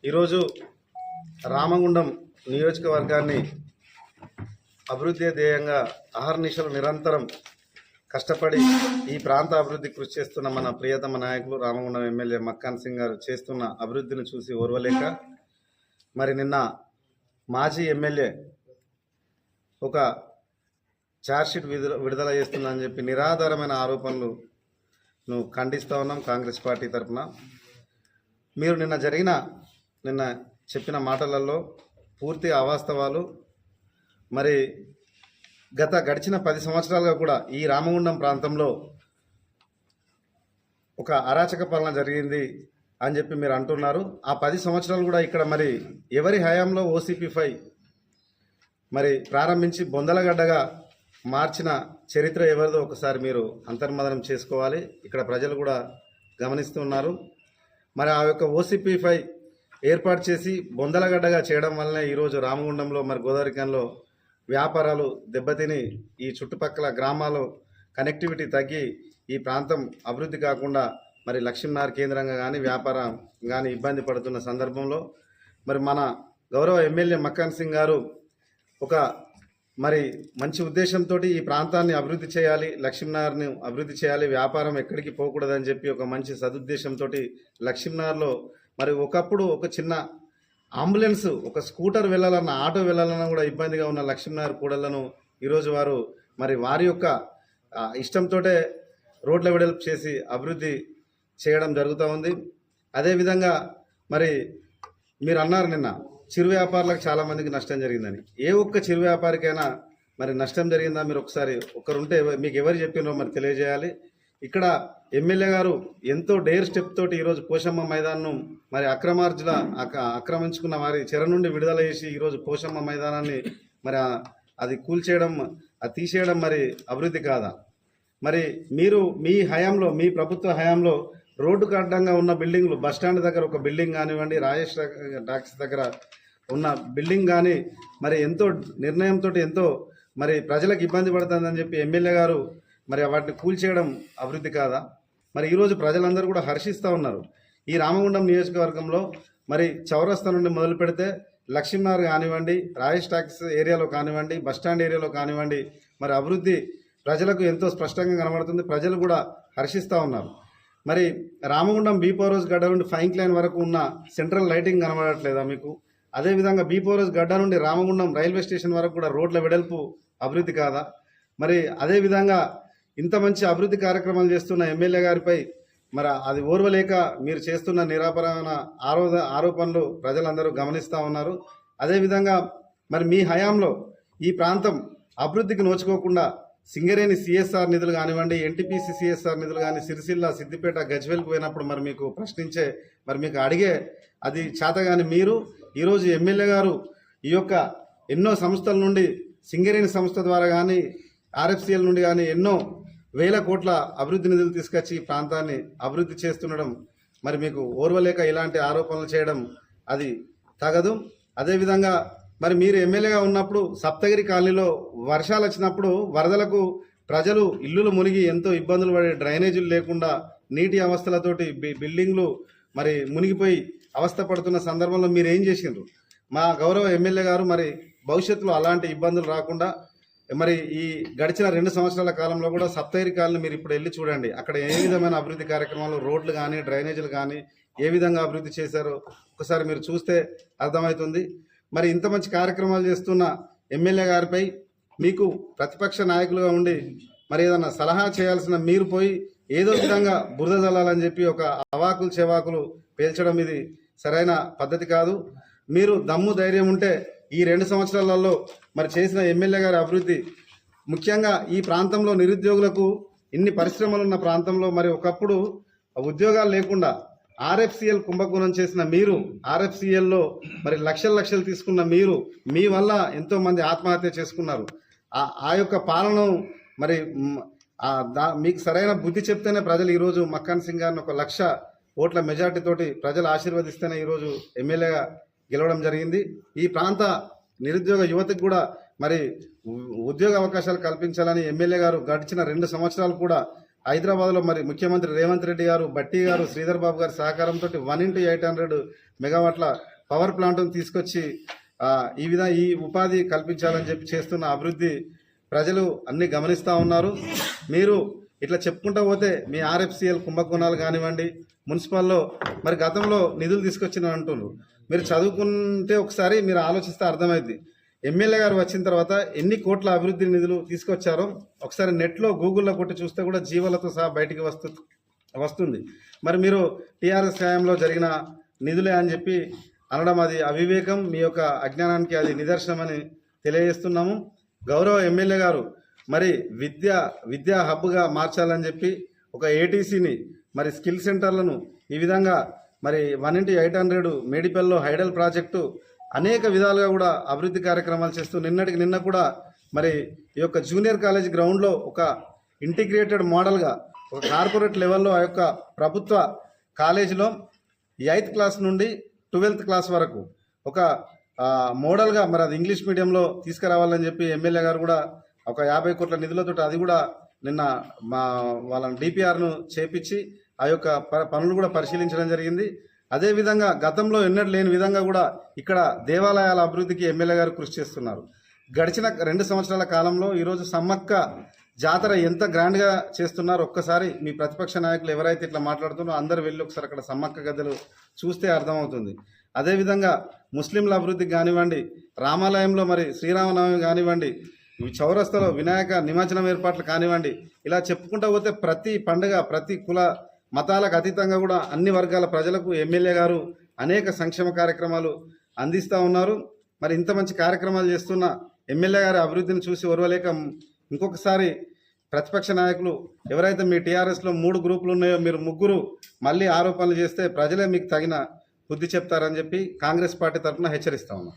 ఈరోజు రామగుండం నియోజకవర్గాన్ని అభివృద్ధి ధ్యేయంగా అహర్నిశలు నిరంతరం కష్టపడి ఈ ప్రాంత అభివృద్ధి కృషి చేస్తున్న మన ప్రియతమ నాయకులు రామగుండం ఎమ్మెల్యే మక్కాన్ సింగ్ గారు చేస్తున్న అభివృద్ధిని చూసి ఓర్వలేక మరి నిన్న మాజీ ఎమ్మెల్యే ఒక ఛార్జ్షీట్ విడుదల చేస్తుందని చెప్పి నిరాధారమైన ఆరోపణలను ఖండిస్తూ ఉన్నాం కాంగ్రెస్ పార్టీ తరఫున. మీరు నిన్న చెప్పిన మాటలలో పూర్తి అవాస్తవాలు. మరి గడిచిన 10 సంవత్సరాలుగా కూడా ఈ రామగుండం ప్రాంతంలో ఒక అరాచక పాలన జరిగింది అని చెప్పి మీరు అంటున్నారు. ఆ 10 సంవత్సరాలు కూడా ఇక్కడ మరి ఎవరి హయాంలో OCP5 మరి ప్రారంభించి బొందలగడ్డగా మార్చిన చరిత్ర ఎవరిదో ఒకసారి మీరు అంతర్మదనం చేసుకోవాలి. ఇక్కడ ప్రజలు కూడా గమనిస్తున్నారు. మరి ఆ యొక్క OCP5 ఏర్పాటు చేసి బొందలగడ్డగా చేయడం వల్లనే ఈరోజు రామగుండంలో మరి గోదావరికంలో వ్యాపారాలు దెబ్బతిని ఈ చుట్టుపక్కల గ్రామాలు కనెక్టివిటీ తగ్గి ఈ ప్రాంతం అభివృద్ధి కాకుండా మరి లక్ష్మీనగర్ కేంద్రంగా కానీ వ్యాపారం కానీ ఇబ్బంది పడుతున్న సందర్భంలో మరి మన గౌరవ ఎమ్మెల్యే మక్కాన్ సింగ్ గారు ఒక మరి మంచి ఉద్దేశంతో ఈ ప్రాంతాన్ని అభివృద్ధి చేయాలి, లక్ష్మీనగర్ని అభివృద్ధి చేయాలి, వ్యాపారం ఎక్కడికి పోకూడదని చెప్పి ఒక మంచి సదుద్దేశంతో లక్ష్మీనగర్లో మరి ఒకప్పుడు ఒక చిన్న అంబులెన్స్, ఒక స్కూటర్ వెళ్ళాలన్నా, ఆటో వెళ్ళాలన్నా కూడా ఇబ్బందిగా ఉన్న లక్ష్మీనగర్ కూడళ్లను ఈరోజు వారి యొక్క ఇష్టంతో రోడ్ల వెడల్పు చేసి అభివృద్ధి చేయడం జరుగుతూ ఉంది. అదేవిధంగా మరి మీరు అన్నారు నిన్న చిరు వ్యాపారులకు చాలామందికి నష్టం జరిగిందని. ఏ ఒక్క చిరు వ్యాపారికైనా మరి నష్టం జరిగిందా? మీరు ఒకసారి ఒకరుంటే మీకు ఎవరు చెప్పినో మరి తెలియజేయాలి. ఇక్కడ ఎమ్మెల్యే గారు ఎంతో డేర్ స్టెప్ తోటి ఈరోజు పోషమ్మ మైదానం మరి ఆక్రమించుకున్న వారి చెర నుండి విడుదల చేసి ఈరోజు పోషమ్మ మైదానాన్ని మరి అది కూల్చేయడం, అది తీసేయడం మరి అభివృద్ధి కాదా? మరి మీరు మీ హయాంలో, మీ ప్రభుత్వ హయాంలో రోడ్డుకు అడ్డంగా ఉన్న బిల్డింగ్లు, బస్టాండ్ దగ్గర ఒక బిల్డింగ్ కానివ్వండి, రాజేష్ టాక్సీ దగ్గర ఉన్న బిల్డింగ్ కానీ మరి ఎంతో నిర్ణయంతో ఎంతో మరి ప్రజలకు ఇబ్బంది పడుతుందని చెప్పి ఎమ్మెల్యే గారు మరి వాటిని కూల్చేయడం అభివృద్ధి కాదా? మరి ఈరోజు ప్రజలందరూ కూడా హర్షిస్తూ ఉన్నారు. ఈ రామగుండం నియోజకవర్గంలో మరి చౌరస్తా నుండి మొదలు పెడితే లక్ష్మీనగర్ కానివ్వండి, రాజేష్ టాక్సీ ఏరియాలో కానివ్వండి, బస్టాండ్ ఏరియాలో కానివ్వండి మరి అభివృద్ధి ప్రజలకు ఎంతో స్పష్టంగా కనబడుతుంది. ప్రజలు కూడా హర్షిస్తూ ఉన్నారు. మరి రామగుండం బీపోరోజ్ గడ్డ నుండి ఫైన్ లైన్ వరకు ఉన్న సెంట్రల్ లైటింగ్ కనబడట్లేదా మీకు? అదేవిధంగా బీపోరోజ్ గడ్డ నుండి రామగుండం రైల్వే స్టేషన్ వరకు కూడా రోడ్ల వెడల్పు అభివృద్ధి కాదా? మరి అదేవిధంగా ఇంత మంచి అభివృద్ధి కార్యక్రమాలు చేస్తున్న ఎమ్మెల్యే గారిపై మరి అది ఓర్వలేక మీరు చేస్తున్న నిరాపరమైన ఆరోపణలు ప్రజలందరూ గమనిస్తూ ఉన్నారు. అదేవిధంగా మరి మీ హయాంలో ఈ ప్రాంతం అభివృద్ధికి నోచుకోకుండా సింగరేణి CSR నిధులు కానివ్వండి, NTPC CSR నిధులు కానీ సిరిసిల్ల, సిద్దిపేట, గజ్వేల్కి పోయినప్పుడు మరి మీకు ప్రశ్నించే మరి మీకు అడిగే అది చేతగాని మీరు ఈరోజు ఎమ్మెల్యే గారు ఈ యొక్క ఎన్నో సంస్థల నుండి సింగరేణి సంస్థ ద్వారా కానీ RFCL నుండి కానీ ఎన్నో వేల కోట్ల అభివృద్ధి నిధులు తీసుకొచ్చి ఈ ప్రాంతాన్ని అభివృద్ధి చేస్తుండడం మరి మీకు ఓర్వలేక ఇలాంటి ఆరోపణలు చేయడం అది తగదు. అదేవిధంగా మరి మీరు ఎమ్మెల్యేగా ఉన్నప్పుడు సప్తగిరి కాలనీలో వర్షాలు వచ్చినప్పుడు వరదలకు ప్రజలు ఇల్లులు మునిగి ఎంతో ఇబ్బందులు పడి డ్రైనేజీలు లేకుండా నీటి అవస్థలతోటి బిల్డింగ్లు మరి మునిగిపోయి అవస్థ పడుతున్న సందర్భంలో మీరు ఏం చేసిండ్రు? మా గౌరవ ఎమ్మెల్యే గారు మరి భవిష్యత్తులో అలాంటి ఇబ్బందులు రాకుండా మరి ఈ గడిచిన 2 సంవత్సరాల కాలంలో కూడా సప్తగిరి కాలనీ మీరు ఇప్పుడు వెళ్ళి చూడండి. అక్కడ ఏ విధమైన అభివృద్ధి కార్యక్రమాలు, రోడ్లు కానీ డ్రైనేజీలు కానీ ఏ విధంగా అభివృద్ధి చేశారో ఒకసారి మీరు చూస్తే అర్థమవుతుంది. మరి ఇంత మంచి కార్యక్రమాలు చేస్తున్న ఎమ్మెల్యే గారిపై మీకు ప్రతిపక్ష నాయకులుగా ఉండి మరి ఏదన్నా సలహా చేయాల్సిన మీరు పోయి ఏదో విధంగా బురద జల్లాలని చెప్పి ఒక అవాకులు చెవాకులు పేల్చడం ఇది సరైన పద్ధతి కాదు. మీరు దమ్ము ధైర్యం ఉంటే ఈ 2 సంవత్సరాలలో మరి చేసిన ఎమ్మెల్యే గారి అభివృద్ధి, ముఖ్యంగా ఈ ప్రాంతంలో నిరుద్యోగులకు ఇన్ని పరిశ్రమలు ఉన్న ప్రాంతంలో మరి ఒకప్పుడు ఉద్యోగాలు లేకుండా RFCL కుంభకోణం చేసిన మీరు, RFCLలో మరి లక్షలు తీసుకున్న మీరు, మీ వల్ల ఎంతోమంది ఆత్మహత్య చేసుకున్నారు. ఆ యొక్క పాలన మరి మీకు సరైన బుద్ధి చెప్తేనే ప్రజలు ఈరోజు మక్కాన్ సింగ్ గారిని 1 లక్ష ఓట్ల మెజార్టీతోటి ప్రజలు ఆశీర్వదిస్తేనే ఈరోజు ఎమ్మెల్యేగా గెలవడం జరిగింది. ఈ ప్రాంత నిరుద్యోగ యువతకు కూడా మరి ఉద్యోగ అవకాశాలు కల్పించాలని ఎమ్మెల్యే గారు గడిచిన 2 సంవత్సరాలు కూడా హైదరాబాద్లో మరి ముఖ్యమంత్రి రేవంత్ రెడ్డి గారు, బట్టి గారు, శ్రీధర్ బాబు గారి సహకారంతో 1 x 800 మెగావాట్ల పవర్ ప్లాంట్ను తీసుకొచ్చి ఈ ఉపాధి కల్పించాలని చెప్పి చేస్తున్న అభివృద్ధి ప్రజలు అన్ని గమనిస్తూ ఉన్నారు. మీరు ఇట్లా చెప్పుకుంటూ పోతే మీ ఆర్ఎఫ్సిఎల్ కుంభకోణాలు కానివ్వండి, మున్సిపల్లో మరి గతంలో నిధులు తీసుకొచ్చిన అంటున్నారు. మీరు చదువుకుంటే ఒకసారి మీరు ఆలోచిస్తే అర్థమైంది. ఎమ్మెల్యే గారు వచ్చిన తర్వాత ఎన్ని కోట్ల అభివృద్ధి నిధులు తీసుకొచ్చారో ఒకసారి నెట్లో గూగుల్లో కొట్టి చూస్తే కూడా జీవాలతో సహా బయటికి వస్తుంది. మరి మీరు టీఆర్ఎస్ హయాంలో జరిగిన నిధులే అని చెప్పి అనడం అది అవివేకం, మీ యొక్క అజ్ఞానానికి అది నిదర్శనమని తెలియజేస్తున్నాము. గౌరవ ఎమ్మెల్యే గారు మరి విద్యా హబ్గా మార్చాలని చెప్పి ఒక ఏటీసీని మరి స్కిల్ సెంటర్లను ఈ విధంగా మరి 1x800 మేడిపల్లిలో హైడల్ ప్రాజెక్టు అనేక విధాలుగా కూడా అభివృద్ధి కార్యక్రమాలు చేస్తూ నిన్న కూడా మరి ఈ యొక్క జూనియర్ కాలేజ్ గ్రౌండ్లో ఒక ఇంటిగ్రేటెడ్ మోడల్గా ఒక కార్పొరేట్ లెవెల్లో ఆ యొక్క ప్రభుత్వ కాలేజీలో 8th క్లాస్ నుండి 12th క్లాస్ వరకు ఒక మోడల్గా మరి అది ఇంగ్లీష్ మీడియంలో తీసుకురావాలని చెప్పి ఎమ్మెల్యే గారు కూడా ఒక 50 కోట్ల నిధులతో అది కూడా నిన్న వాళ్ళని డిపిఆర్ను చేపించి ఆ యొక్క పనులు కూడా పరిశీలించడం జరిగింది. అదేవిధంగా గతంలో ఎన్నడూ లేని విధంగా కూడా ఇక్కడ దేవాలయాల అభివృద్ధికి ఎమ్మెల్యే గారు కృషి చేస్తున్నారు. గడిచిన 2 సంవత్సరాల కాలంలో ఈరోజు సమ్మక్క జాతర ఎంత గ్రాండ్గా చేస్తున్నారు ఒక్కసారి మీ ప్రతిపక్ష నాయకులు ఎవరైతే ఇట్లా మాట్లాడుతున్నారో అందరూ వెళ్ళి ఒకసారి అక్కడ సమ్మక్క గద్దెలు చూస్తే అర్థమవుతుంది. అదేవిధంగా ముస్లింల అభివృద్ధికి కానివ్వండి, రామాలయంలో మరి శ్రీరామనవమి కానివ్వండి, చౌరస్తాలో వినాయక నిమజ్జనం ఏర్పాట్లు కానివ్వండి, ఇలా చెప్పుకుంటూ పోతే ప్రతి పండుగ ప్రతి కుల మతాలకు అతీతంగా కూడా అన్ని వర్గాల ప్రజలకు ఎమ్మెల్యే గారు అనేక సంక్షేమ కార్యక్రమాలు అందిస్తూ ఉన్నారు. మరి ఇంత మంచి కార్యక్రమాలు చేస్తున్న ఎమ్మెల్యే గారి అభివృద్ధిని చూసి ఓర్వలేక ఇంకొకసారి ప్రతిపక్ష నాయకులు ఎవరైతే మీ టీఆర్ఎస్లో 3 గ్రూపులు ఉన్నాయో మీరు ముగ్గురు మళ్ళీ ఆరోపణలు చేస్తే ప్రజలే మీకు తగిన బుద్ధి చెప్తారని చెప్పి కాంగ్రెస్ పార్టీ తరఫున హెచ్చరిస్తా ఉన్నాం.